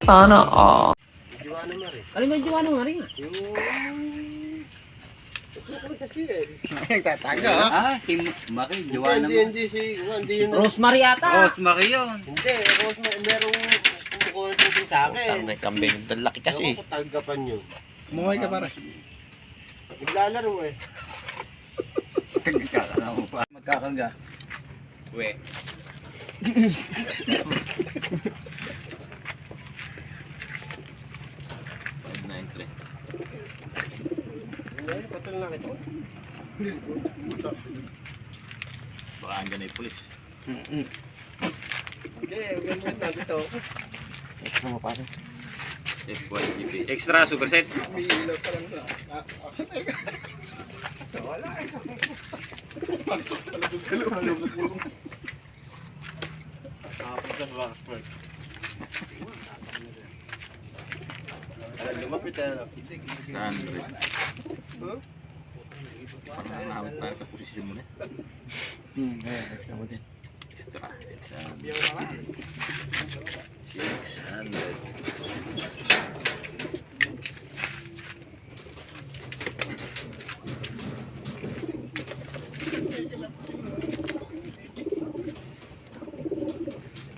Sana all. Juana Marie. Ano ba yung Juana Marie? Yung... Yung tataga. Si Marie, Juana Hindi yun. Rosemary ata. Rosemary yun. Hindi, merong kumukuha sa akin. Ang kambing. Laki kasi. Ako tagapan nyo. Muhay ka para. Naglalaro eh. Magkakarga. We. Patol lang ito. Baka andyan na yung pulis. Okay, ganyan lang ito. Extra mo pa rin. FYGP. Extra super set. May ilaw pa lang na. Wala eh. Lumapit na. 100. Parang nahabot tayo sa posisyon mo na. Extra mo din. Extra. 600.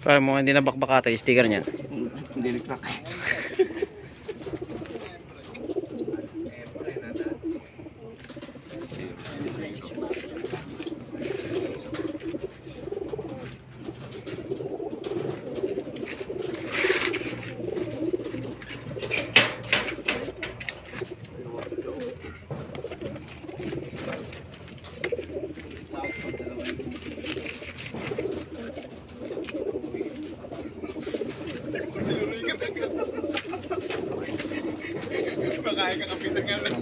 Para mo hindi na bakbakata yung sticker niya. Hindi nag-crack. Kaya kakapitan ka lang.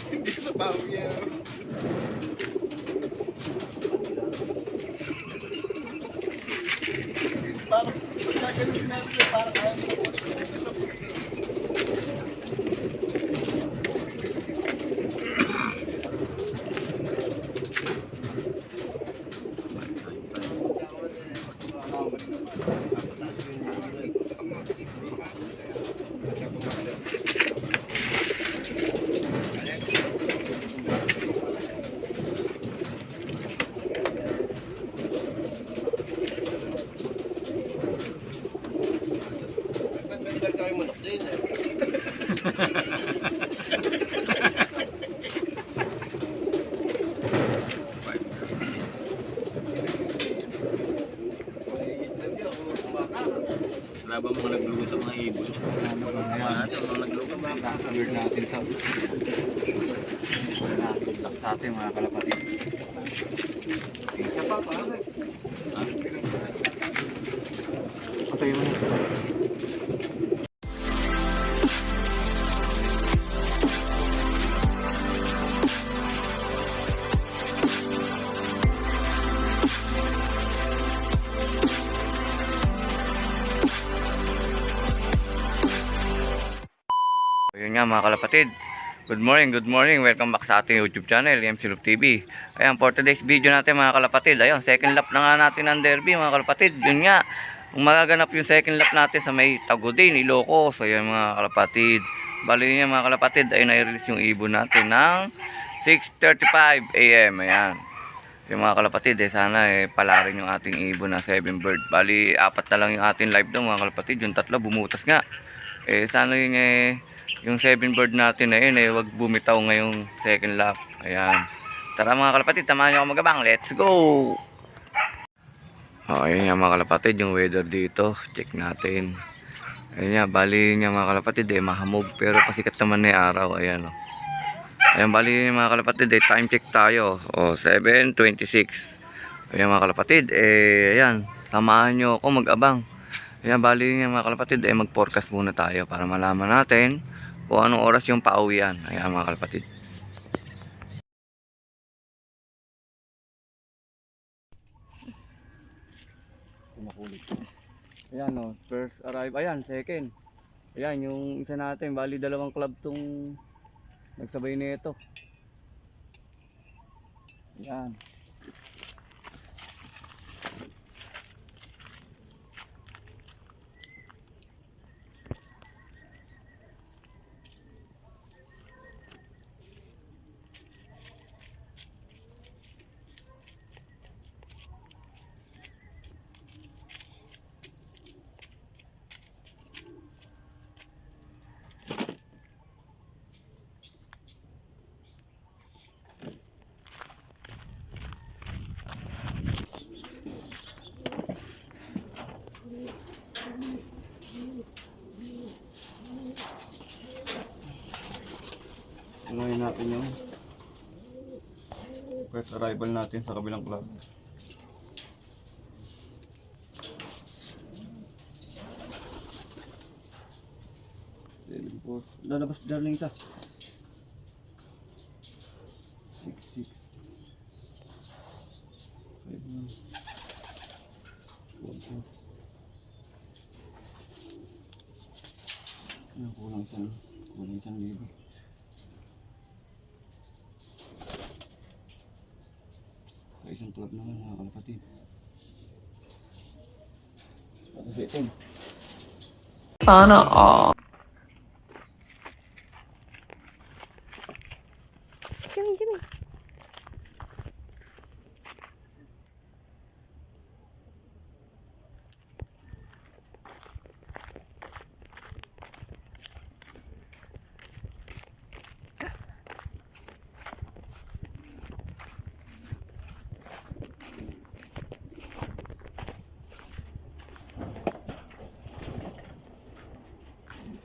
Hindi sa bawi yan. Parang pagkagaling natin parang ayaw sa Wala ba mga naglugo sa mga ibon? Mga natin, mga naglugo ba? Weird natin ito. Good luck sa atin mga kalapatid. Isa pa pa. Ha? Patay mo. Ayun nga mga kalapatid. Good morning, welcome back sa ating YouTube channel, MC Love TV. Ayan, for today's video natin mga kalapatid, ayun, second lap na nga natin ng derby mga kalapatid. Yun nga, kung magaganap yung second lap natin sa may Tagudin, Ilocos. Ayun mga kalapatid, bali niya mga kalapatid, ay na-release yung ibon natin ng 6:35 AM. Ayan, yung mga kalapatid, sana pala rin yung ating ibon na 7 bird. Bali, 4 na lang yung ating live doon mga kalapatid, yung 3 bumutas nga. Sana yung 7 bird natin na yun wag bumitaw ngayong second lap. Ayan, tara mga kalapatid, tamahan nyo ako magabang. Let's go! Ayun nga mga kalapatid, yung weather dito, check natin. Ayun nga, bali nga mga kalapatid mahamog, pero pasikat naman na yung araw. Ayan o. Ayan, bali mga kalapatid time check tayo. 7:26. Ayan mga kalapatid, ayan, samahan nyo ako magabang. Ayan, bali nga mga kalapatid mag forecast muna tayo para malaman natin kung anong oras yung pauwian. Ayan mga kalapatid. Makulit. Ayan o, first arrive. Ayan, second. Ayan, yung isa natin. Bali, dalawang club tong nagsabay nito. Ayan. Ngayon natin yung first arrival natin sa kabilang club. Lalabas dyan lang isa. 6-6 5-1 kulang isang libo. Isang club naman mga kalapatid. Tapos ito. Sana all. Jimmy, Jimmy.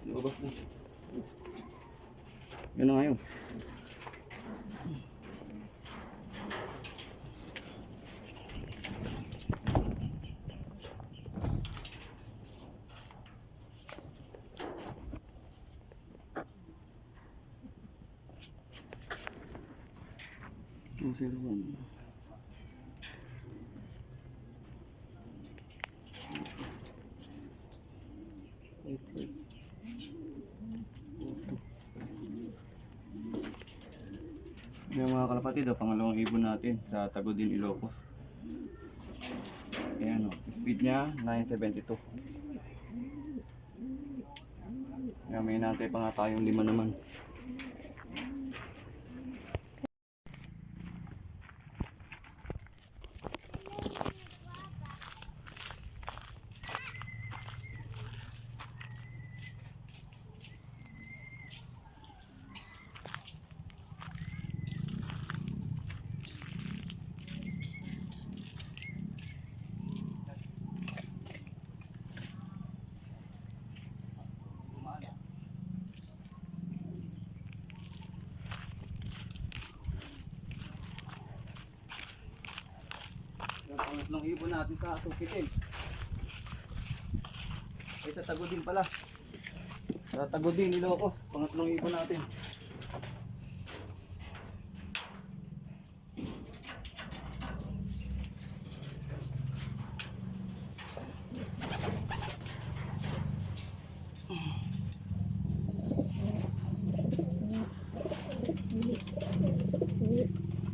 Lumabas na. Yan na nga yun. Yung mga kalapatid, pangalawang ibon natin sa Tagudin, Ilocos. Ayan o, speed niya 972. Ayan, may nantay pa nga tayong 5 naman. Pangatlong ibon natin sa Tukitin. Ay sa Tagudin pala. Sa Tagudin, Ilocos. Pangatlong ibon natin.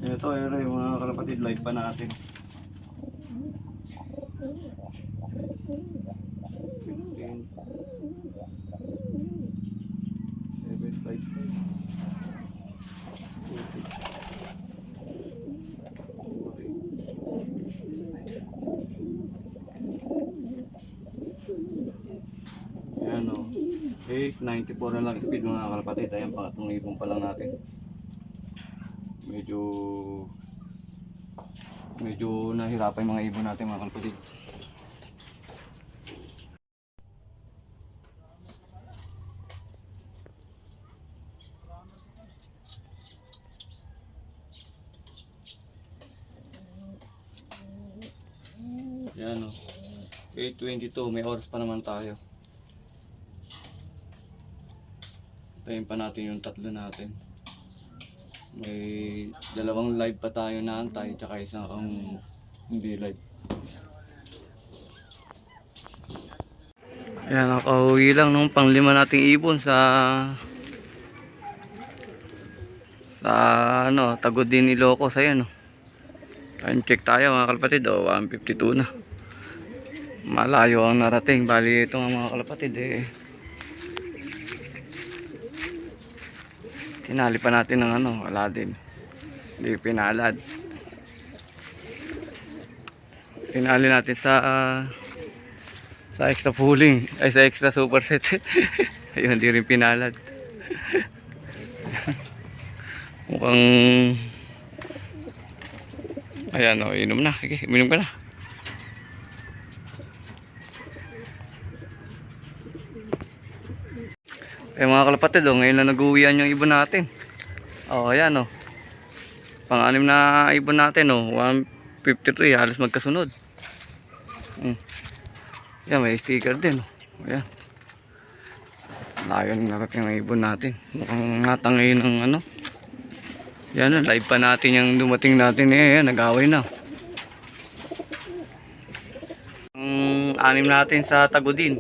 Ito ay mga kalapatid, live pa natin. 94 na lang speed mga kalapatid. Ayan, pangatlong ibon pa lang natin. Medyo nahirapan yung mga ibon natin mga kalapatid. Ayan o, 8:22, may oras pa naman tayo. Tayin pa natin yung tatlo natin. May dalawang live pa tayo na antay, tsaka isang hindi live. Ayan, nakauwi lang nung panglima nating ibon sa ano, Tagudin, Ilocos. Ayan, oh. Time check tayo mga kalapatid, 1:52 na. Malayo ang narating. Bali ito nga mga kalapatid tinali pa natin ng ano, wala din. Hindi pinalad. Tinali natin sa extra pooling, ay sa extra superset. Ayun, hindi rin pinalad. Mukhang ayan, oh, inom na. Okay, inom ka na. Mga kalapatid, ngayon na nag-uwian yung ibon natin. Ayan, pang-anim na ibon natin, 153, halos magkasunod. Yan, may sticker din. Ayan. Layo ng narating ng ibon natin. Mukhang natangay ng ano. Yan, live pa natin yung dumating natin. Ayan, nag-away na. Anim natin sa Tagudin.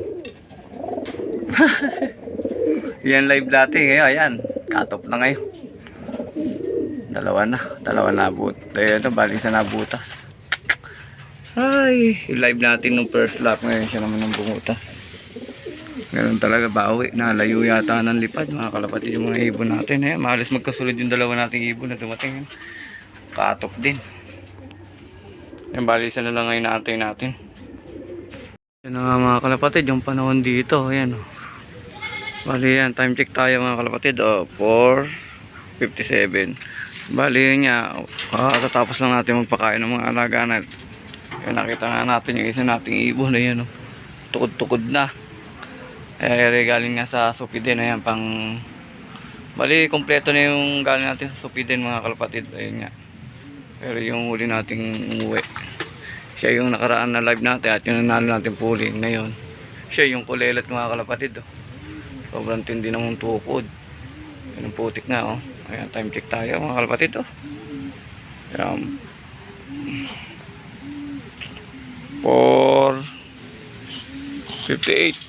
Yan live natin ngayon. Ayan, cut-off na ngayon. Dalawa na ito, bali sa nabutas. Ay, live natin nung first lap. Ngayon siya naman ng bungutas. Meron talaga, bawi. Nalayo yata ng lipad, mga kalapatid, yung mga ibon natin. Ayan, mahalos magkasunod yung dalawa nating ibon na dumating. Cut-off din. Yan, bali isa na lang ngayon natin. Yan na nga mga kalapatid, yung panahon dito. Ayan, bali yan, time check tayo mga kalapatid. 4:57. Bali yun nga, tatapos lang natin magpakain ng mga alaga natin. Kaya nakita nga natin yung isa nating ibon. Ayan, tukod-tukod na. Galing nga sa Supidin. Ayan, bali kompleto na yung galing natin sa Supidin mga kalapatid. Ayun nga, pero yung huli nating umuwi, siya yung nakaraan na live natin at yung nanalo natin pooling. Ngayon siya yung kulelat mga kalapatid. Sobrang tindi ng tukod. Yan ang putik nga. Ayan, time check tayo mga kalapatid. Ayan, 4:58.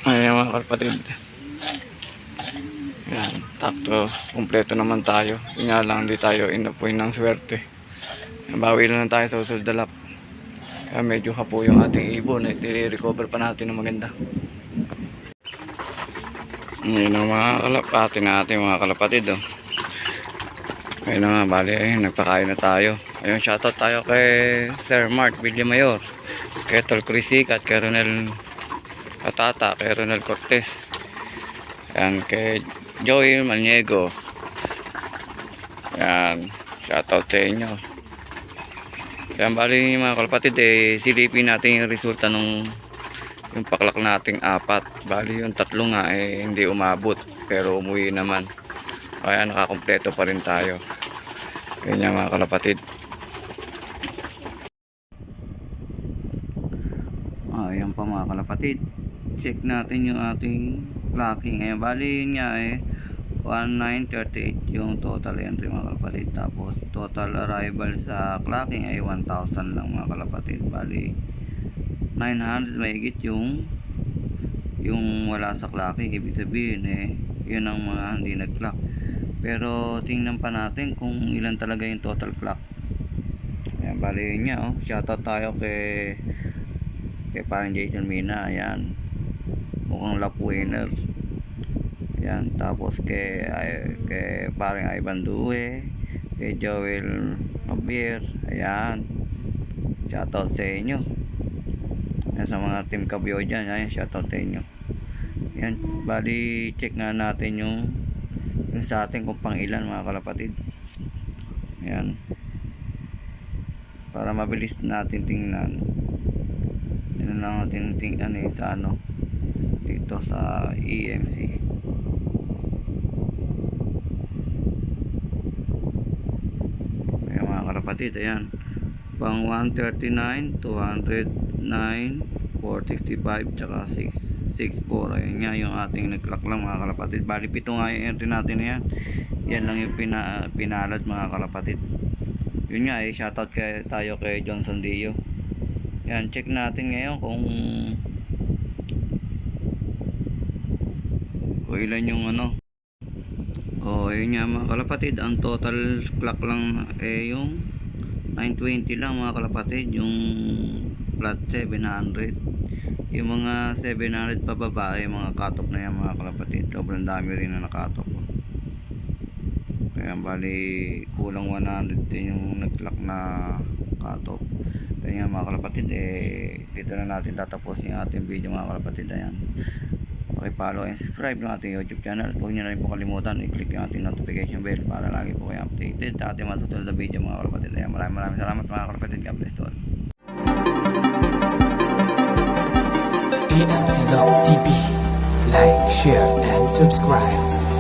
Ayan mga kalapatid. Ayan, takto, kompleto naman tayo. Yun nga lang, hindi tayo inapoy ng swerte. Bawi lang tayo sa usunod na lap. Kaya medyo hapo yung ating ibon. I-recover pa natin ng maganda. Ngayon ang mga kalapatid natin mga kalapatid. Ayun na nga, bali, nagpakain na tayo. Ayun, shoutout tayo kay Sir Mark Villamayor, kay Tol Crisica, kay Ronel Atata, kay Ronel Cortez. Ayan, kay Joey Maniego. Ayan, shoutout sa inyo. Ayan, bali mga kalapatid, silipin natin yung resulta nung yung paklak nating 4. Bali yung 3 nga hindi umabot, pero umuwi naman. Kaya nakakompleto pa rin tayo. Ganyan mga kalapatid. Ayan pa mga kalapatid. Check natin yung ating clocking. Ayan, bali yun nga 1938 yung total entry mga kalapatid. Tapos total arrival sa clocking ay 1,000 lang mga kalapatid. Bali 900 mahigit yung wala sa clocking. Ibig sabihin yun ang mga hindi nag-clock. Pero tingnan pa natin kung ilan talaga yung total clock. Ayan, bali yun nga. Shoutout tayo kay parang Jason Mina. Ayan, mukhang lap winner. Ayan, tapos kay parang Ivan Due, kay Joel Javier. Ayan, shoutout sa inyo. Ayan, sa mga team kabyo dyan. Ayan, shoutout sa inyo. Ayan, bali check nga natin yung sa atin kung pang ilan mga kalapatid. Ayan, para mabilis natin tingnan. Tingnan lang natin sa dito sa EMC. Ayan mga kalapatid, ayan, pang 139, 209, 465 tsaka 164. Ayun nga yung ating nag-clock lang mga kalapatid. Bali 7 nga yung entry natin na yan. Yan lang yung pinalad mga kalapatid. Yun nga shoutout tayo kay Johnson Dio. Yan, check natin ngayon kung ilan yung yun nga mga kalapatid, ang total clock lang yung 920 lang mga kalapatid, yung flat 700. Yung mga 700 pababa ay mga cut off na yan mga kalapatid. Sobrang dami rin na naka-cut off. Kaya bali kulang 100 din yung nag-clock na cut off. Kaya nga mga kalapatid, dito na natin tatapusin yung ating video mga kalapatid. Ayan, pakipollow and subscribe ng ating YouTube channel. Huwag nyo na rin po kalimutan i-click yung ating notification bell para lagi po kayo updated sa ating mga susunod na video mga kalapatid. Ayan, maraming salamat mga kalapatid. God bless to all. AMC Love TV. Like, share, and subscribe.